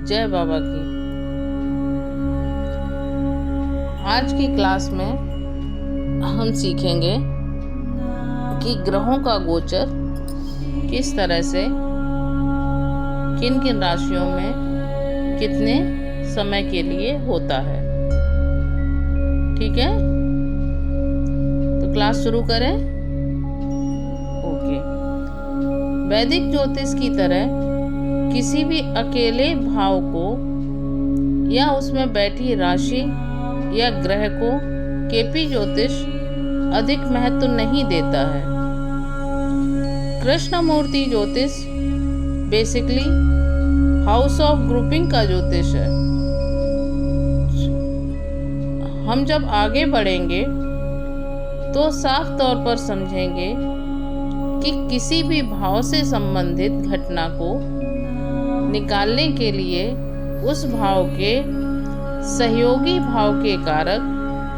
जय बाबा की। आज की क्लास में हम सीखेंगे कि ग्रहों का गोचर किस तरह से किन किन राशियों में कितने समय के लिए होता है। ठीक है, तो क्लास शुरू करें। ओके। वैदिक ज्योतिष की तरह किसी भी अकेले भाव को या उसमें बैठी राशि या ग्रह को केपी ज्योतिष अधिक महत्व नहीं देता है। कृष्णमूर्ति ज्योतिष बेसिकली हाउस ऑफ ग्रुपिंग का ज्योतिष है। हम जब आगे बढ़ेंगे तो साफ तौर पर समझेंगे कि किसी भी भाव से संबंधित घटना को निकालने के लिए उस भाव के सहयोगी भाव के कारक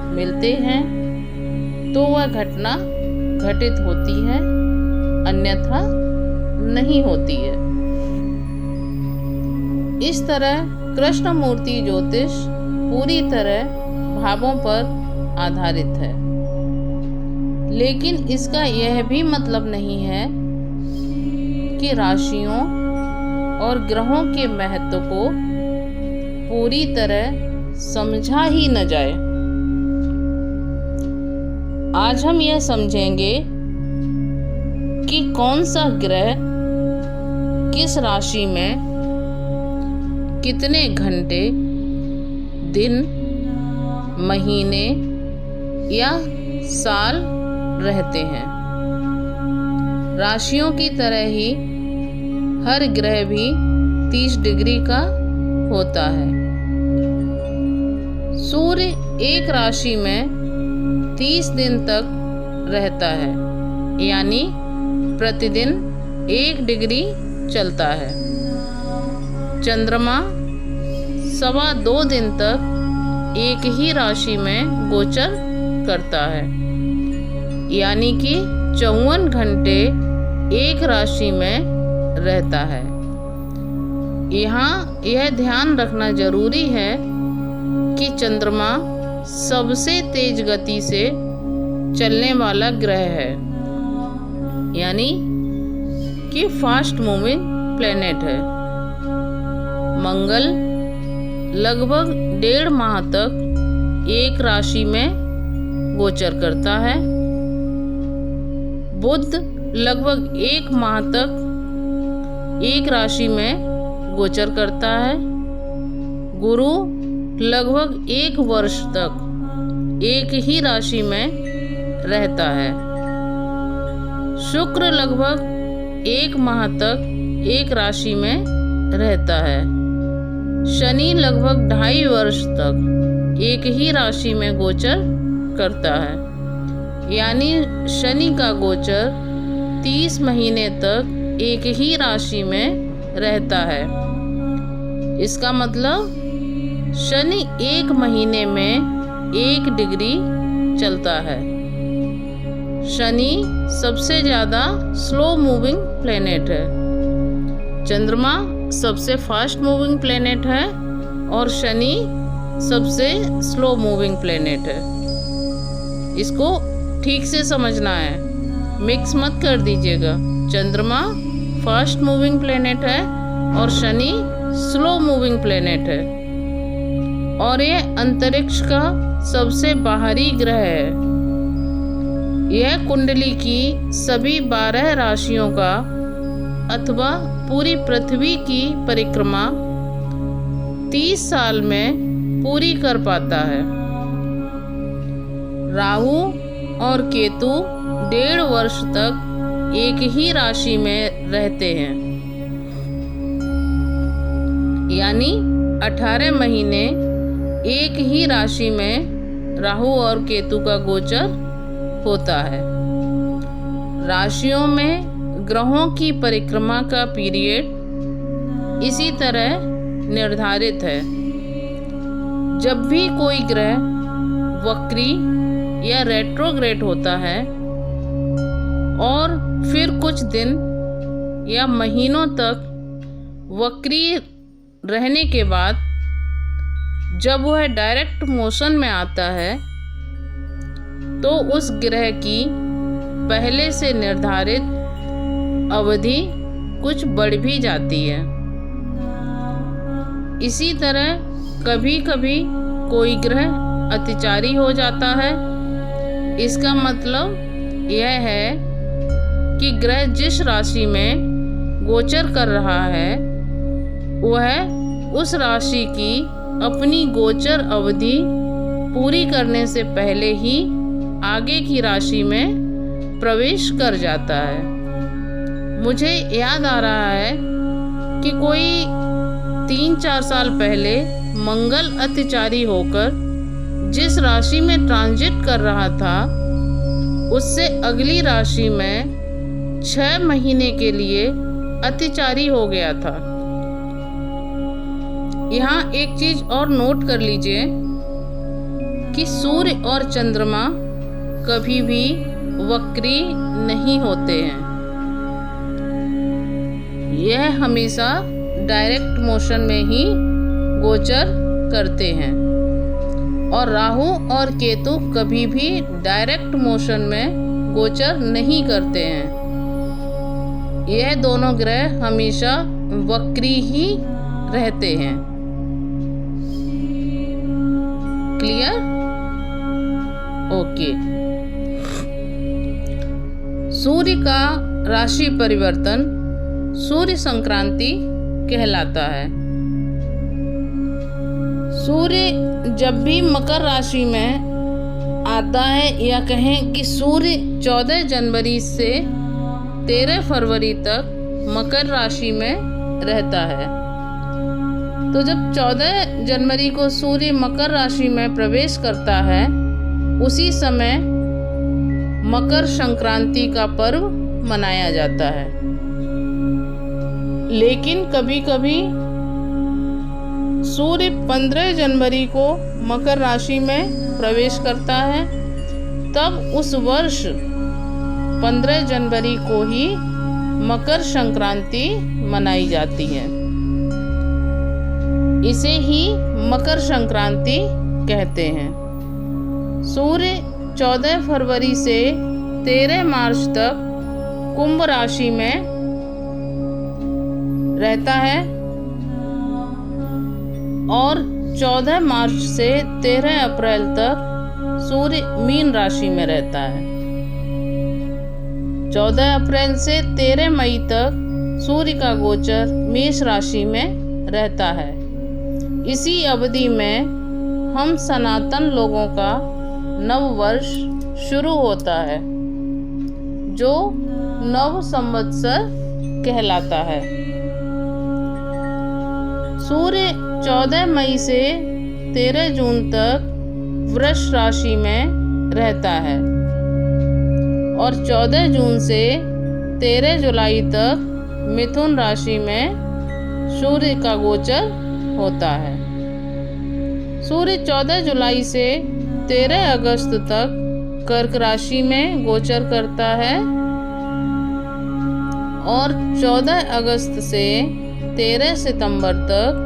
मिलते हैं तो वह घटना घटित होती है, अन्यथा नहीं होती है। इस तरह कृष्णमूर्ति ज्योतिष पूरी तरह भावों पर आधारित है, लेकिन इसका यह भी मतलब नहीं है कि राशियों और ग्रहों के महत्व को पूरी तरह समझा ही न जाए। आज हम यह समझेंगे कि कौन सा ग्रह किस राशि में कितने घंटे, दिन, महीने या साल रहते हैं। राशियों की तरह ही हर ग्रह भी 30 डिग्री का होता है। सूर्य एक राशि में 30 दिन तक रहता है, यानी प्रतिदिन 1 डिग्री चलता है। चंद्रमा 2.25 दिन तक एक ही राशि में गोचर करता है, यानी कि 54 घंटे एक राशि में रहता है। यहाँ यह ध्यान रखना जरूरी है कि चंद्रमा सबसे तेज गति से चलने वाला ग्रह है, यानी कि फास्ट मूविंग प्लेनेट है। मंगल लगभग 1.5 माह तक एक राशि में गोचर करता है। बुध लगभग 1 माह तक एक राशि में गोचर करता है। गुरु लगभग 1 वर्ष तक एक ही राशि में रहता है। शुक्र लगभग 1 माह तक एक राशि में रहता है। शनि लगभग 2.5 वर्ष तक एक ही राशि में गोचर करता है, यानी शनि का गोचर 30 महीने तक एक ही राशि में रहता है। इसका मतलब शनि 1 महीने में 1 डिग्री चलता है। शनि सबसे ज़्यादा स्लो मूविंग प्लेनेट है। चंद्रमा सबसे फास्ट मूविंग प्लेनेट है और शनि सबसे स्लो मूविंग प्लेनेट है। इसको ठीक से समझना है, मिक्स मत कर दीजिएगा। चंद्रमा फास्ट मूविंग प्लेनेट है और शनि स्लो मूविंग प्लेनेट है, और ये अंतरिक्ष का सबसे बाहरी ग्रह है। यह कुंडली की सभी 12 राशियों का अथवा पूरी पृथ्वी की परिक्रमा 30 साल में पूरी कर पाता है। राहु और केतु 1.5 वर्ष तक एक ही राशि में रहते हैं, यानी 18 महीने एक ही राशि में राहु और केतु का गोचर होता है। राशियों में ग्रहों की परिक्रमा का पीरियड इसी तरह निर्धारित है। जब भी कोई ग्रह वक्री या रेट्रोग्रेड होता है और फिर कुछ दिन या महीनों तक वक्री रहने के बाद जब वह डायरेक्ट मोशन में आता है तो उस ग्रह की पहले से निर्धारित अवधि कुछ बढ़ भी जाती है। इसी तरह कभी कभी कोई ग्रह अतिचारी हो जाता है। इसका मतलब यह है कि ग्रह जिस राशि में गोचर कर रहा है वह उस राशि की अपनी गोचर अवधि पूरी करने से पहले ही आगे की राशि में प्रवेश कर जाता है। मुझे याद आ रहा है कि कोई 3-4 साल पहले मंगल अतिचारी होकर जिस राशि में ट्रांजिट कर रहा था उससे अगली राशि में 6 महीने के लिए अतिचारी हो गया था। यहाँ एक चीज और नोट कर लीजिए कि सूर्य और चंद्रमा कभी भी वक्री नहीं होते हैं। यह हमेशा डायरेक्ट मोशन में ही गोचर करते हैं और राहु और केतु कभी भी डायरेक्ट मोशन में गोचर नहीं करते हैं। यह दोनों ग्रह हमेशा वक्री ही रहते हैं। क्लियर? ओके। सूर्य का राशि परिवर्तन सूर्य संक्रांति कहलाता है। सूर्य जब भी मकर राशि में आता है या कहें कि सूर्य 14 जनवरी से 13 फरवरी तक मकर राशि में रहता है। तो जब 14 जनवरी को सूर्य मकर राशि में प्रवेश करता है उसी समय मकर संक्रांति का पर्व मनाया जाता है। लेकिन कभी कभी सूर्य 15 जनवरी को मकर राशि में प्रवेश करता है, तब उस वर्ष 15 जनवरी को ही मकर संक्रांति मनाई जाती है। इसे ही मकर संक्रांति कहते हैं। सूर्य 14 फरवरी से 13 मार्च तक कुंभ राशि में रहता है और 14 मार्च से 13 अप्रैल तक सूर्य मीन राशि में रहता है। 14 अप्रैल से 13 मई तक सूर्य का गोचर मेष राशि में रहता है। इसी अवधि में हम सनातन लोगों का नव वर्ष शुरू होता है जो नव संवत्सर कहलाता है। सूर्य 14 मई से 13 जून तक वृष राशि में रहता है और 14 जून से 13 जुलाई तक मिथुन राशि में सूर्य का गोचर होता है। सूर्य 14 जुलाई से 13 अगस्त तक कर्क राशि में गोचर करता है और 14 अगस्त से 13 सितंबर तक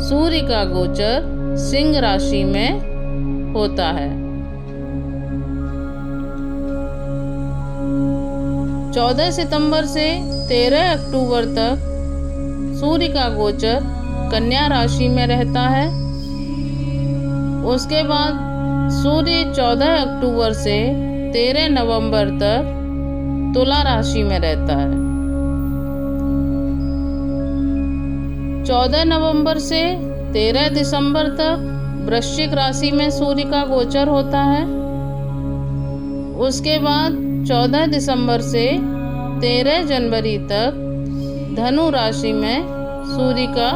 सूर्य का गोचर सिंह राशि में होता है। 14 सितंबर से 13 अक्टूबर तक सूर्य का गोचर कन्या राशि में रहता है। उसके बाद सूर्य 14 अक्टूबर से 13 नवंबर तक तुला राशि में रहता है। 14 नवंबर से 13 दिसंबर तक वृश्चिक राशि में सूर्य का गोचर होता है। उसके बाद 14 दिसंबर से 13 जनवरी तक धनु राशि में सूर्य का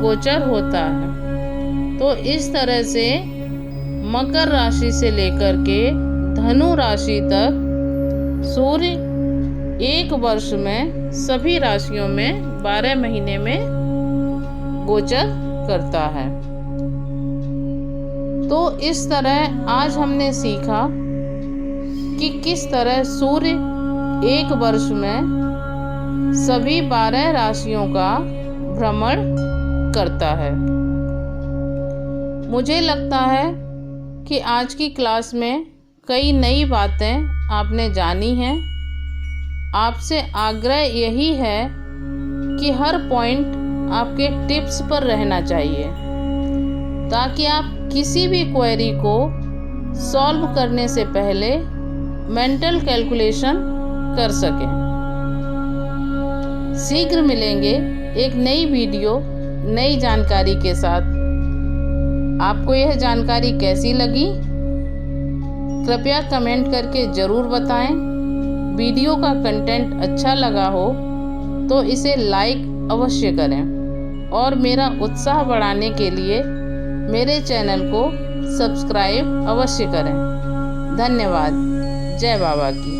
गोचर होता है। तो इस तरह से मकर राशि से लेकर के धनु राशि तक सूर्य एक वर्ष में सभी राशियों में 12 महीने में गोचर करता है। तो इस तरह आज हमने सीखा कि किस तरह सूर्य एक वर्ष में सभी 12 राशियों का भ्रमण करता है। मुझे लगता है कि आज की क्लास में कई नई बातें आपने जानी हैं। आपसे आग्रह यही है कि हर पॉइंट आपके टिप्स पर रहना चाहिए ताकि आप किसी भी क्वेरी को सॉल्व करने से पहले मेंटल कैलकुलेशन कर सकें। शीघ्र मिलेंगे एक नई वीडियो नई जानकारी के साथ। आपको यह जानकारी कैसी लगी कृपया कमेंट करके ज़रूर बताएं। वीडियो का कंटेंट अच्छा लगा हो तो इसे लाइक अवश्य करें और मेरा उत्साह बढ़ाने के लिए मेरे चैनल को सब्सक्राइब अवश्य करें। धन्यवाद। जय बाबा की।